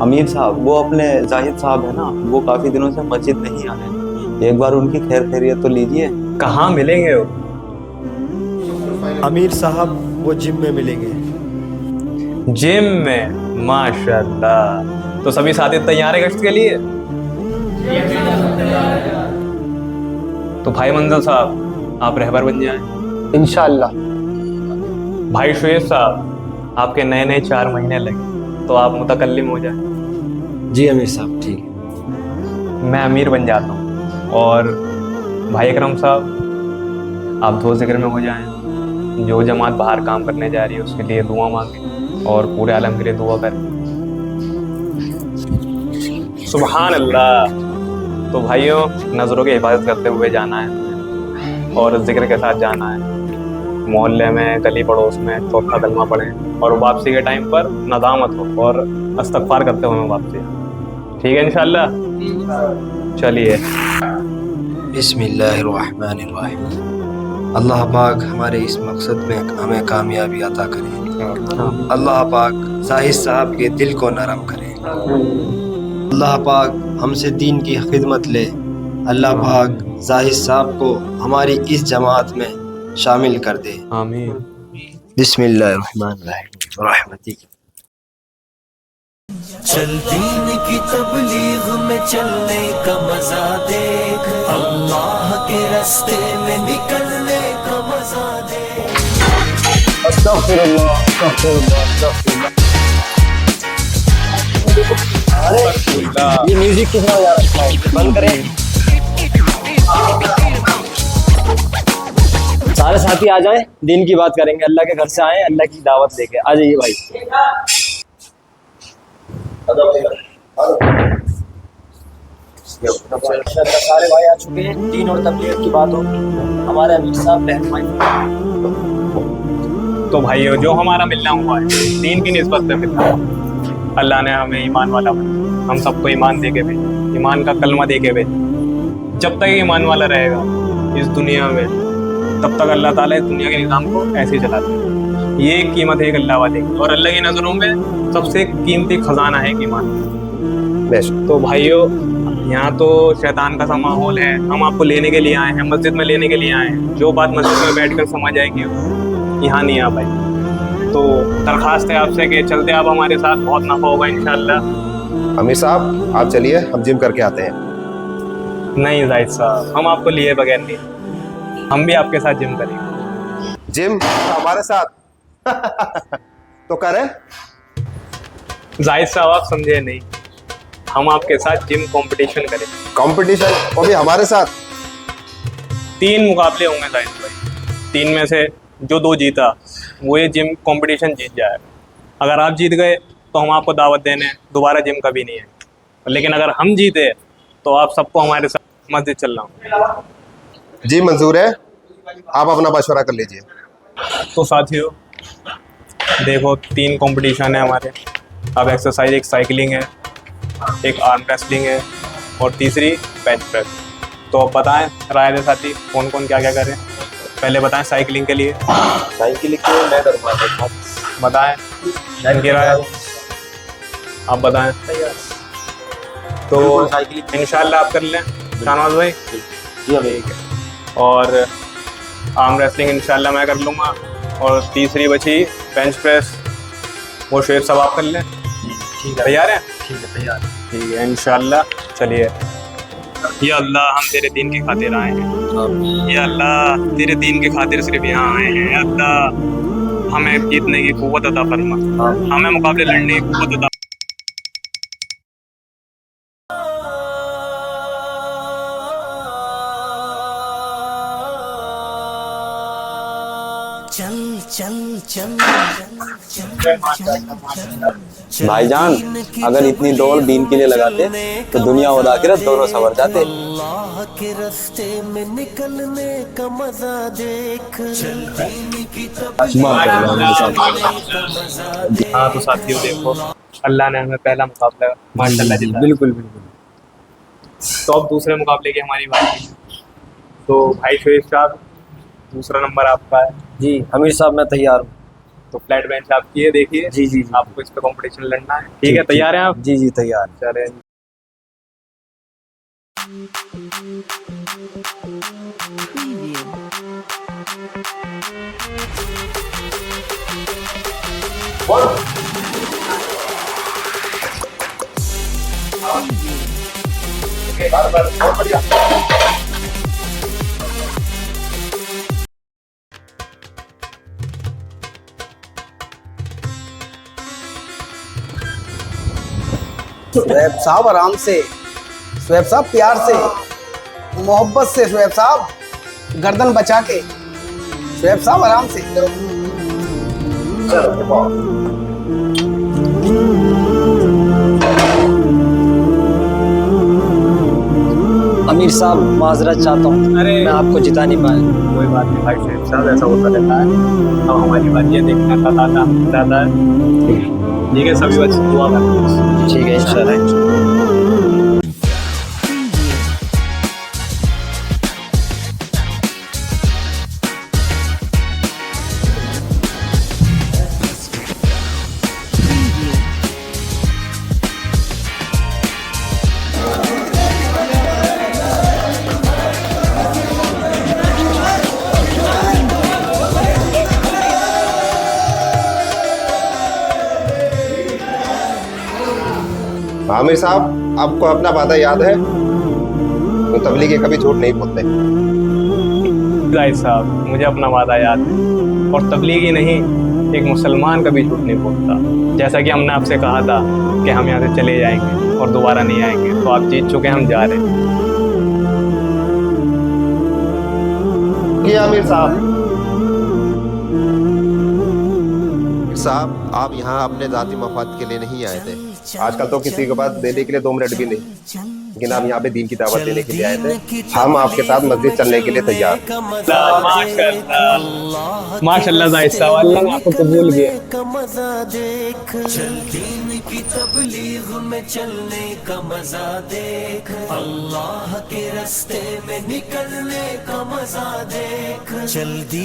अमीर साहब, वो अपने जाहिद साहब है ना, वो काफी दिनों से मस्जिद नहीं आ रहे। एक बार उनकी खैर खैरियत तो लीजिए। कहाँ मिलेंगे वो? अमीर साहब वो जिम में मिलेंगे। जिम में? माशाल्लाह। तो सभी साथी तैयार है गश्त के लिए? तो भाई मंजिल साहब, आप रहबर बन जाएं। इंशाअल्लाह। भाई शुएब साहब, आपके नए नए 4 महीने लगे तो आप मुतकल्लिम हो जाएं। जी अमीर साहब ठीक है। मैं अमीर बन जाता हूँ। और भाई अकरम साहब, आप दो जिक्र में हो जाएं। जो जमात बाहर काम करने जा रही है उसके लिए दुआ मांगे और पूरे आलम के लिए दुआ करें। सुभान अल्लाह। तो भाइयों, नज़रों की हिफाजत करते हुए जाना है और जिक्र के साथ जाना है। मोहल्ले में, गली पड़ोस में चौथा कलमा पढ़ें और वापसी के टाइम पर नदामत हो और इस्तगफार करते हुए वापसी। ठीक है इंशाल्लाह? चलिए। बिस्मिल्लाहिर्रहमानिर्रहीम। अल्लाह पाक हमारे इस मकसद में हमें कामयाबी अता करे। अल्लाह पाक जाहिद साहब के दिल को नरम करे। अल्लाह पाक हमसे दीन की खिदमत ले। अल्लाह पाक जाहिद साहब को हमारी इस जमात में शामिल कर दे। आमीन। बिस्मिल्लाहिर्रहमानिर्रहीम। रहमती। चल दीन की तबलीग में चलने का मजा देख, अल्लाह के रास्ते में निकलने का मजा देख। अस्तगफिरुल्लाह, अस्तगफिरुल्लाह, अस्तगफिरुल्लाह। अरे ये म्यूजिक कितना बजा रखा है, बंद करें। सारे साथी आ जाएं, दिन की बात करेंगे। अल्लाह के घर से आए, अल्लाह की दावत लेके आ जाइए भाई। सारे भाई आ चुके हैं। दीन और तबलीग की बात हो, हमारे अमीर साहब रहनुमाई। तो भाइयों, जो हमारा मिलना हुआ है दीन की निस्बत से मिलना है। अल्लाह ने हमें ईमान वाला बनाया, हम सबको ईमान दे के भेजा, ईमान का कलमा दे के भेजा। जब तक ईमान वाला रहेगा इस दुनिया में, तब तक अल्लाह ताला इस दुनिया के निज़ाम को ऐसे ही चलाते हैं। ये कीमत है एक अल्लाह वाले की, और अल्लाह की नज़रों में सबसे कीमती खजाना है ईमान। तो भाइयों, यहाँ तो शैतान का सा माहौल है। हम आपको लेने के लिए आए हैं, मस्जिद में लेने के लिए आए हैं। जो बात मस्जिद में बैठकर समझ आएगी यहाँ नहीं आ पाई। तो दरखास्त है आपसे कि चलते आप हमारे साथ, बहुत नफा होगा इंशाल्लाह। अमीर साहब आप चलिए, हम जिम करके आते हैं। नहीं जाहिद साहब, हम आपको लिए बगैर नहीं, हम भी आपके साथ जिम करेंगे। जिम हमारे साथ? तो करें। जाहिद साहब, आप समझे नहीं, हम आपके साथ जिम कंपटीशन करेंगे। कंपटीशन? वो भी हमारे साथ? 3 मुकाबले होंगे जाहिद भाई। 3 में से जो 2 जीता वो ये जिम कंपटीशन जीत जाएगा। अगर आप जीत गए तो हम आपको दावत देने दोबारा जिम कभी नहीं है। लेकिन अगर हम जीते तो आप सबको हमारे साथ मस्जिद चलना हो। जी मंजूर है, आप अपना मशवरा कर लीजिए। तो साथियों देखो, 3 कंपटीशन है हमारे। अब एक्सरसाइज, एक साइकिलिंग है, एक आर्म रेसलिंग है और तीसरी बेंच प्रेस। तो अब बताएं राय दे साथी, कौन कौन क्या क्या करें। पहले बताएं साइकिलिंग के लिए। साइकिल के मैं करूँगा। बताएं इनकी राय, आप बताएं। तो इंशाल्लाह आप कर लें शाहनवाज भाई। ठीक है। और आर्म रेसलिंग इंशाल्लाह मैं कर लूँगा, और तीसरी बची बेंच प्रेस, वो शुएब साहब आप कर लें। तैयार हैं? ठीक है, तैयार। ठीक है इंशाल्लाह। चलिए। या अल्लाह, हम तेरे दीन की खातिर आए हैं। या अल्लाह, तेरे दीन के खातिर सिर्फ यहाँ आए हैं। या अल्लाह, हमें जीतने की कुव्वत अता फरमा, हमें मुकाबले लड़ने की कुव्वत अता। चल चल चल भाईजान, अगर इतनी दौड़ दीन के लिए लगाते तो दुनिया और आखिरत दोनों संवर जाते। अल्लाह के रास्ते में निकलने का मजा देख। चल दीन की तबलीग हाँ तो साथियों देखो, अल्लाह ने हमें पहला मुकाबला माशाल्लाह जिताया। बिल्कुल बिल्कुल। तो अब दूसरे मुकाबले की हमारी बात है। तो भाई शुएब साहब, दूसरा नंबर आपका है। जी अमीर साहब, मैं तैयार हूँ। तो फ्लैट बेंच आपकी है, देखिए जी जी जी आपको इस पे कंपटीशन लड़ना है। ठीक है, तैयार हैं आप? जी जी तैयार। चले। बहुत बढ़िया। शुएब साहब आराम से, शुएब साहब प्यार से, मोहब्बत से, शुएब साहब गर्दन बचा के, शुएब साहब आराम से। अमीर साहब माजरत चाहता हूँ, अरे मैं आपको जिता नहीं पाया। कोई बात नहीं भाई शेख साहब, ऐसा होता रहता है। अब हमारी बात ये देखना का दादा दादा ठीक है, सभी बच्चे दुआ करते हैं। ठीक है इंशाल्लाह। आमिर साहब, आपको अपना वादा याद है? तो तबलीगी कभी झूठ नहीं बोलते। जाहिद साहब, मुझे अपना वादा याद है, और तबलीगी नहीं, एक मुसलमान कभी झूठ नहीं बोलता। जैसा कि हमने आपसे कहा था कि हम यहाँ से चले जाएंगे और दोबारा नहीं आएंगे, तो आप जीत चुके हैं, हम जा रहे हैं। कि आमिर साहब, आप यहाँ अपने जाती मफाद के लिए नहीं आए थे। आजकल तो किसी के पास देने के लिए 2 मिनट भी नहीं, लेकिन आप यहाँ पे दीन की दावत देने के लिए आए थे। हम आपके साथ मस्जिद चलने के लिए तैयार। माशाल्लाह जाहिद साहब, अल्लाह ने आपको कबूल किया। का मजा देख, चल दीन की तबलीग में चलने का मजा देख, अल्लाह के रास्ते में निकलने का मजा देख, चल